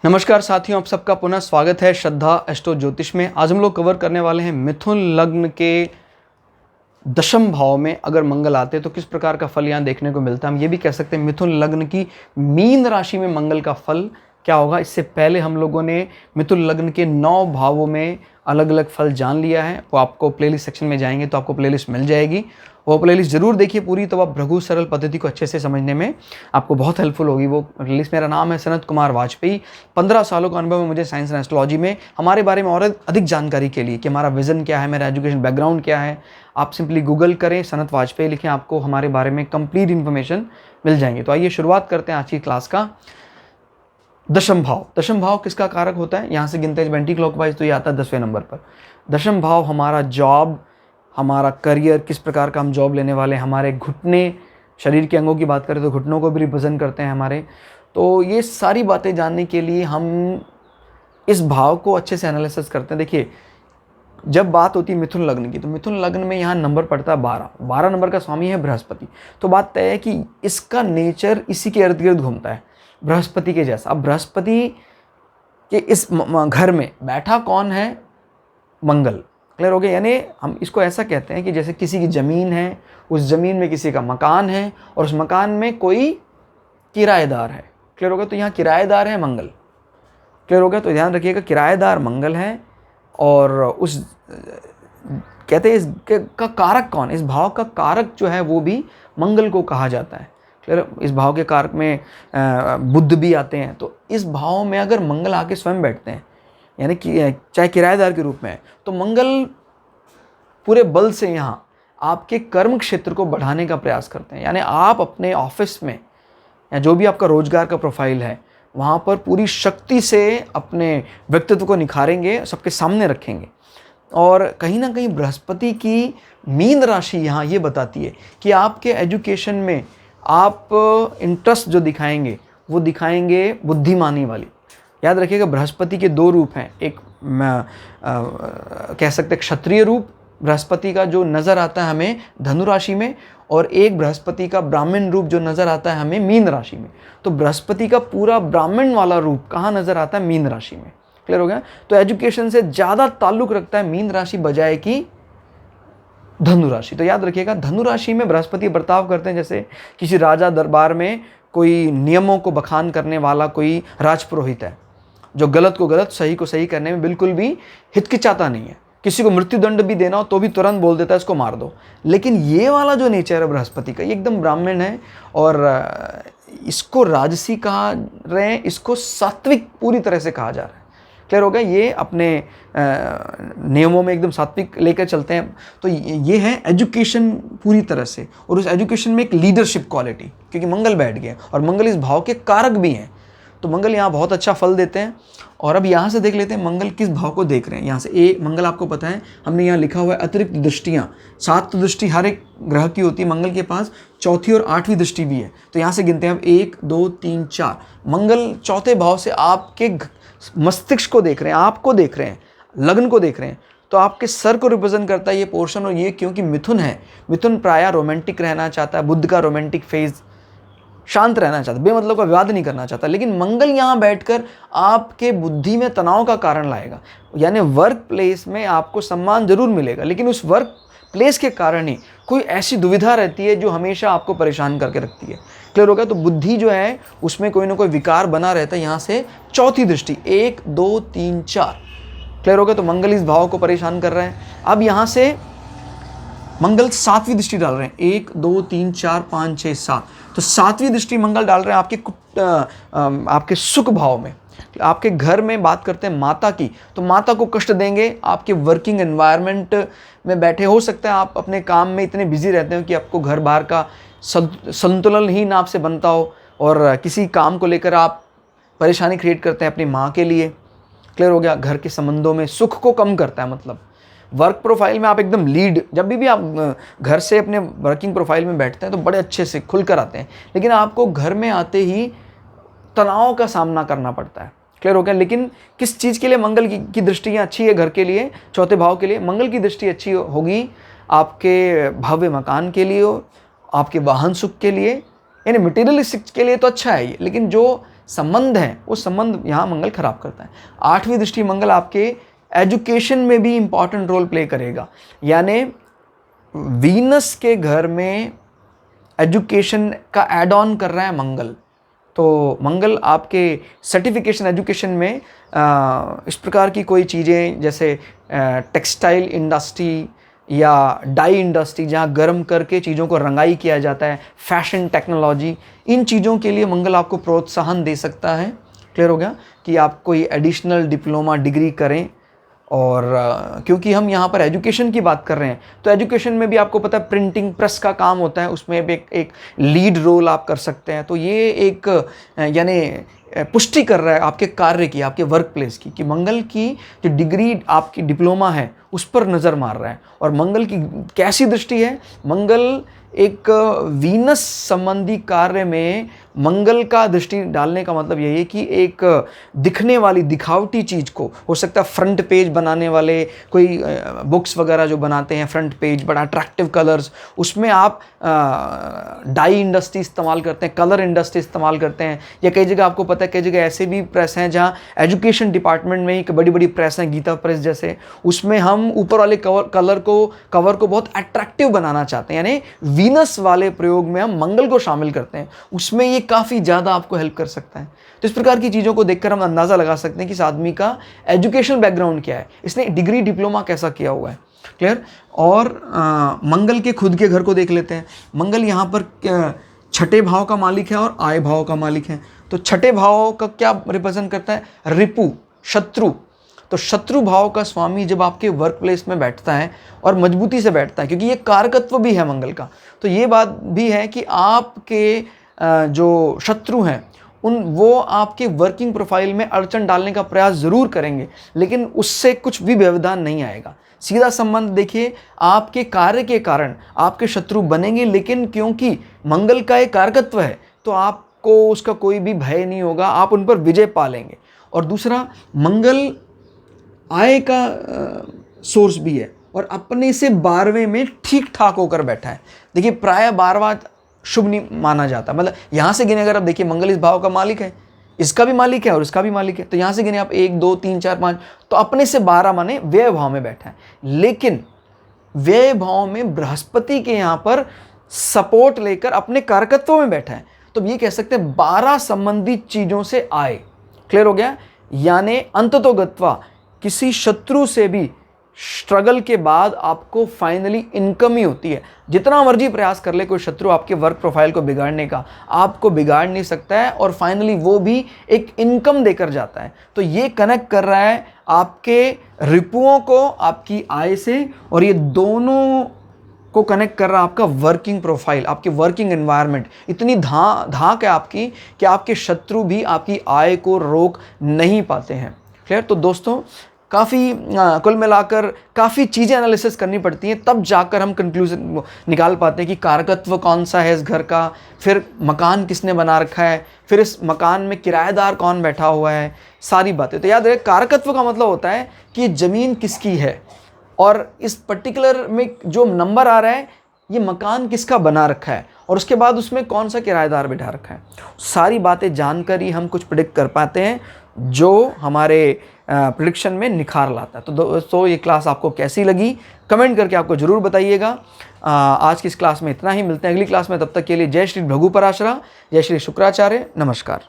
नमस्कार साथियों, आप सबका पुनः स्वागत है श्रद्धा एस्ट्रो ज्योतिष में। आज हम लोग कवर करने वाले हैं मिथुन लग्न के दशम भाव में अगर मंगल आते हैं तो किस प्रकार का फल यहाँ देखने को मिलता है। हम ये भी कह सकते हैं मिथुन लग्न की मीन राशि में मंगल का फल क्या होगा। इससे पहले हम लोगों ने मिथुन लग्न के 9 भावों में अलग अलग फल जान लिया है। वो आपको प्लेलिस्ट सेक्शन में जाएंगे तो आपको प्लेलिस्ट मिल जाएगी। वो प्लेलिस्ट जरूर देखिए पूरी, तो आप भृगु सरल पद्धति को अच्छे से समझने में आपको बहुत हेल्पफुल होगी। वो प्लेलिस्ट, मेरा नाम है सनत कुमार वाजपेयी। 15 सालों का अनुभव है मुझे साइंस एंड एस्ट्रोलॉजी में। हमारे बारे में और अधिक जानकारी के लिए कि हमारा विजन क्या है, मेरा एजुकेशन बैकग्राउंड क्या है, आप सिंपली गूगल करें, सनत वाजपेयी लिखें, आपको हमारे बारे में कंप्लीट इन्फॉर्मेशन मिल जाएंगी। तो आइए शुरुआत करते हैं आज की क्लास का। दशम भाव, दशम भाव किसका कारक होता है? यहाँ से गिनते हैं एंटी क्लॉकवाइज तो ये आता है 10वें नंबर पर। दशम भाव हमारा जॉब, हमारा करियर, किस प्रकार का हम जॉब लेने वाले हैं, हमारे घुटने, शरीर के अंगों की बात करें तो घुटनों को भी रिप्रेजेंट करते हैं हमारे। तो ये सारी बातें जानने के लिए हम इस भाव को अच्छे से एनालिसिस करते हैं। देखिए, जब बात होती है मिथुन लग्न की तो मिथुन लग्न में यहाँ नंबर पड़ता है 12 नंबर का स्वामी है बृहस्पति। तो बात तय है कि इसका नेचर इसी के इर्द गिर्द घूमता है, बृहस्पति के जैसा। अब बृहस्पति के इस घर में बैठा कौन है? मंगल। क्लियर हो गया? यानी हम इसको ऐसा कहते हैं कि जैसे किसी की ज़मीन है, उस ज़मीन में किसी का मकान है और उस मकान में कोई किराएदार है। क्लियर हो गया? तो यहाँ किराएदार है मंगल। क्लियर हो गया? तो ध्यान रखिएगा, किराएदार मंगल है। और उस कहते हैं इसका कारक कौन? इस भाव का कारक जो है वो भी मंगल को कहा जाता है। क्लियर? इस भाव के कारक में बुध भी आते हैं। तो इस भाव में अगर मंगल आके स्वयं बैठते हैं, यानी कि चाहे किराएदार के रूप में है, तो मंगल पूरे बल से यहाँ आपके कर्म क्षेत्र को बढ़ाने का प्रयास करते हैं। यानी आप अपने ऑफिस में या जो भी आपका रोजगार का प्रोफाइल है वहाँ पर पूरी शक्ति से अपने व्यक्तित्व को निखारेंगे, सबके सामने रखेंगे। और कहीं ना कहीं बृहस्पति की मीन राशि यहाँ ये बताती है कि आपके एजुकेशन में आप इंटरेस्ट जो दिखाएंगे वो दिखाएंगे बुद्धिमानी वाली। याद रखिएगा, बृहस्पति के 2 रूप हैं। एक कह सकते हैं क्षत्रिय रूप बृहस्पति का जो नज़र आता है हमें धनु राशि में, और एक बृहस्पति का ब्राह्मण रूप जो नज़र आता है हमें मीन राशि में। तो बृहस्पति का पूरा ब्राह्मण वाला रूप कहाँ नज़र आता है? मीन राशि में। क्लियर हो गया? तो एजुकेशन से ज़्यादा ताल्लुक रखता है मीन राशि बजाय कि धनु राशि। तो याद रखिएगा, धनु राशि में बृहस्पति बर्ताव करते हैं जैसे किसी राजा दरबार में कोई नियमों को बखान करने वाला कोई राजपुरोहित है, जो गलत को गलत, सही को सही करने में बिल्कुल भी हिचकिचाता नहीं है। किसी को मृत्युदंड भी देना हो तो भी तुरंत बोल देता है इसको मार दो। लेकिन ये वाला जो नेचर है बृहस्पति का, ये एकदम ब्राह्मण है। और इसको राजसी कहा रहे हैं, इसको सात्विक पूरी तरह से कहा जा रहा है। क्लियर हो गया? ये अपने नियमों में एकदम सात्विक लेकर चलते हैं। तो ये है एजुकेशन पूरी तरह से, और उस एजुकेशन में एक लीडरशिप क्वालिटी, क्योंकि मंगल बैठ गया और मंगल इस भाव के कारक भी हैं। तो मंगल यहाँ बहुत अच्छा फल देते हैं। और अब यहाँ से देख लेते हैं मंगल किस भाव को देख रहे हैं। यहाँ से मंगल आपको पता है हमने यहाँ लिखा हुआ है अतिरिक्त दृष्टियाँ। 7 दृष्टि हर एक ग्रह की होती है, मंगल के पास 4थी और 8वीं दृष्टि भी है। तो यहाँ से गिनते हैं अब 1 2 3 4। मंगल 4थे भाव से आपके मस्तिष्क को देख रहे हैं, आपको देख रहे हैं, लग्न को देख रहे हैं। तो आपके सर को रिप्रेजेंट करता है ये पोर्शन। और ये क्योंकि मिथुन है, मिथुन प्रायः रोमांटिक रहना चाहता है, बुध का रोमांटिक फेज, शांत रहना चाहता है, बेमतलब का विवाद नहीं करना चाहता। लेकिन मंगल यहाँ बैठकर आपके बुद्धि में तनाव का कारण लाएगा। यानी वर्क प्लेस में आपको सम्मान जरूर मिलेगा, लेकिन उस वर्क प्लेस के कारण ही कोई ऐसी दुविधा रहती है जो हमेशा आपको परेशान करके रखती है। क्लियर हो गया? तो बुद्धि जो है उसमें कोई ना कोई विकार बना रहता है। यहाँ से 4थी दृष्टि 1 2 3 4। क्लियर हो गया? तो मंगल इस भाव को परेशान कर रहे हैं। अब यहाँ से मंगल 7वीं दृष्टि डाल रहे हैं, 1 2 3 4 5 6 7। तो 7वीं दृष्टि मंगल डाल रहे हैं आपके सुख भाव में। आपके घर में बात करते हैं माता की, तो माता को कष्ट देंगे। आपके वर्किंग एनवायरनमेंट में बैठे, हो सकता है आप अपने काम में इतने बिजी रहते हो कि आपको घर बाहर का संतुलन ही ना आपसे बनता हो, और किसी काम को लेकर आप परेशानी क्रिएट करते हैं अपनी माँ के लिए। क्लियर हो गया? घर के संबंधों में सुख को कम करता है। मतलब वर्क प्रोफाइल में आप एकदम लीड, जब भी आप घर से अपने वर्किंग प्रोफाइल में बैठते हैं तो बड़े अच्छे से खुलकर आते हैं, लेकिन आपको घर में आते ही तनाव का सामना करना पड़ता है। क्लियर हो गया? लेकिन किस चीज़ के लिए मंगल की दृष्टि अच्छी है? घर के लिए, 4थे भाव के लिए मंगल की दृष्टि अच्छी होगी आपके भव्य मकान के लिए, आपके वाहन सुख के लिए, यानी मटेरियलिस्टिक के लिए तो अच्छा है ये। लेकिन जो संबंध हैं वो संबंध यहाँ मंगल खराब करता है। 8वीं दृष्टि मंगल आपके एजुकेशन में भी इंपॉर्टेंट रोल प्ले करेगा, यानी वीनस के घर में एजुकेशन का एड ऑन कर रहा है मंगल। तो मंगल आपके सर्टिफिकेशन एजुकेशन में इस प्रकार की कोई चीज़ें जैसे टेक्सटाइल इंडस्ट्री या डाई इंडस्ट्री जहाँ गर्म करके चीज़ों को रंगाई किया जाता है, फैशन टेक्नोलॉजी, इन चीज़ों के लिए मंगल आपको प्रोत्साहन दे सकता है। क्लियर हो गया कि आप कोई एडिशनल डिप्लोमा डिग्री करें। और क्योंकि हम यहाँ पर एजुकेशन की बात कर रहे हैं तो एजुकेशन में भी आपको पता है प्रिंटिंग प्रेस का काम होता है, उसमें भी एक लीड रोल आप कर सकते हैं। तो ये एक यानी पुष्टि कर रहा है आपके कार्य की, आपके वर्क प्लेस की, कि मंगल की जो डिग्री आपकी डिप्लोमा है उस पर नज़र मार रहा है। और मंगल की कैसी दृष्टि है? मंगल एक वीनस संबंधी कार्य में मंगल का दृष्टि डालने का मतलब यही है कि एक दिखने वाली दिखावटी चीज़ को, हो सकता है फ्रंट पेज बनाने वाले कोई बुक्स वगैरह जो बनाते हैं फ्रंट पेज बड़ा अट्रैक्टिव कलर्स, उसमें आप डाई इंडस्ट्री इस्तेमाल करते हैं, कलर इंडस्ट्री इस्तेमाल करते हैं। या कई जगह आपको पता है कई जगह ऐसे भी प्रेस हैं जहाँ एजुकेशन डिपार्टमेंट में ही बड़ी बड़ी प्रेस हैं, गीता प्रेस जैसे, उसमें हम ऊपर वाले कवर को बहुत अट्रैक्टिव बनाना चाहते हैं, यानी वीनस वाले प्रयोग में हम मंगल को शामिल करते हैं, उसमें ये काफ़ी ज़्यादा आपको हेल्प कर सकता है। तो इस प्रकार की चीज़ों को देखकर हम अंदाज़ा लगा सकते हैं कि इस आदमी का एजुकेशनल बैकग्राउंड क्या है, इसने डिग्री डिप्लोमा कैसा किया हुआ है। क्लियर। और मंगल के खुद के घर को देख लेते हैं। मंगल यहाँ पर छठे भाव का मालिक है और आय भाव का मालिक है। तो छठे भाव का क्या रिप्रेजेंट करता है? रिपु, शत्रु। तो शत्रु भाव का स्वामी जब आपके वर्क प्लेस में बैठता है और मजबूती से बैठता है, क्योंकि ये कारकत्व भी है मंगल का, तो ये बात भी है कि आपके जो शत्रु हैं वो आपके वर्किंग प्रोफाइल में अड़चन डालने का प्रयास ज़रूर करेंगे, लेकिन उससे कुछ भी व्यवधान नहीं आएगा। सीधा संबंध देखिए, आपके कार्य के कारण आपके शत्रु बनेंगे, लेकिन क्योंकि मंगल का एक कारकत्व है तो आपको उसका कोई भी भय नहीं होगा, आप उन पर विजय पा लेंगे। और दूसरा, मंगल आय का सोर्स भी है और अपने से 12वें में ठीक ठाक होकर बैठा है। देखिए प्राय 12वां शुभ नहीं माना जाता, मतलब यहाँ से गिने अगर आप देखिए मंगल इस भाव का मालिक है, इसका भी मालिक है और इसका भी मालिक है, तो यहाँ से गिने आप 1 2 3 4 5, तो अपने से 12 माने व्यय भाव में बैठा है। लेकिन व्यय भाव में बृहस्पति के यहाँ पर सपोर्ट लेकर अपने कारकत्व में बैठा है, तो ये कह सकते हैं 12 संबंधित चीज़ों से आए। क्लियर हो गया? यानी अंततोगत्वा किसी शत्रु से भी स्ट्रगल के बाद आपको फाइनली इनकम ही होती है। जितना मर्जी प्रयास कर ले कोई शत्रु आपके वर्क प्रोफाइल को बिगाड़ने का, आपको बिगाड़ नहीं सकता है, और फाइनली वो भी एक इनकम देकर जाता है। तो ये कनेक्ट कर रहा है आपके रिपुओं को आपकी आय से, और ये दोनों को कनेक्ट कर रहा है आपका वर्किंग प्रोफाइल, आपकी वर्किंग एनवायरनमेंट। इतनी धाक है आपकी कि आपके शत्रु भी आपकी आय को रोक नहीं पाते हैं। क्लियर? तो दोस्तों काफ़ी कुल मिलाकर काफ़ी चीज़ें एनालिसिस करनी पड़ती हैं, तब जाकर हम कंक्लूजन निकाल पाते हैं कि कारकत्व कौन सा है इस घर का, फिर मकान किसने बना रखा है, फिर इस मकान में किराएदार कौन बैठा हुआ है, सारी बातें। तो याद रहे, कारकत्व का मतलब होता है कि ज़मीन किसकी है, और इस पर्टिकुलर में जो नंबर आ रहा है ये मकान किसका बना रखा है, और उसके बाद उसमें कौन सा किराएदार बैठा रखा है। सारी बातें जानकर ही हम कुछ प्रिडिक्ट कर पाते हैं जो हमारे प्रिडिक्शन में निखार लाता है। तो दोस्तों ये क्लास आपको कैसी लगी कमेंट करके आपको ज़रूर बताइएगा। आज की इस क्लास में इतना ही, मिलते हैं अगली क्लास में, तब तक के लिए जय श्री भृगु पराशरा, जय श्री शुक्राचार्य, नमस्कार।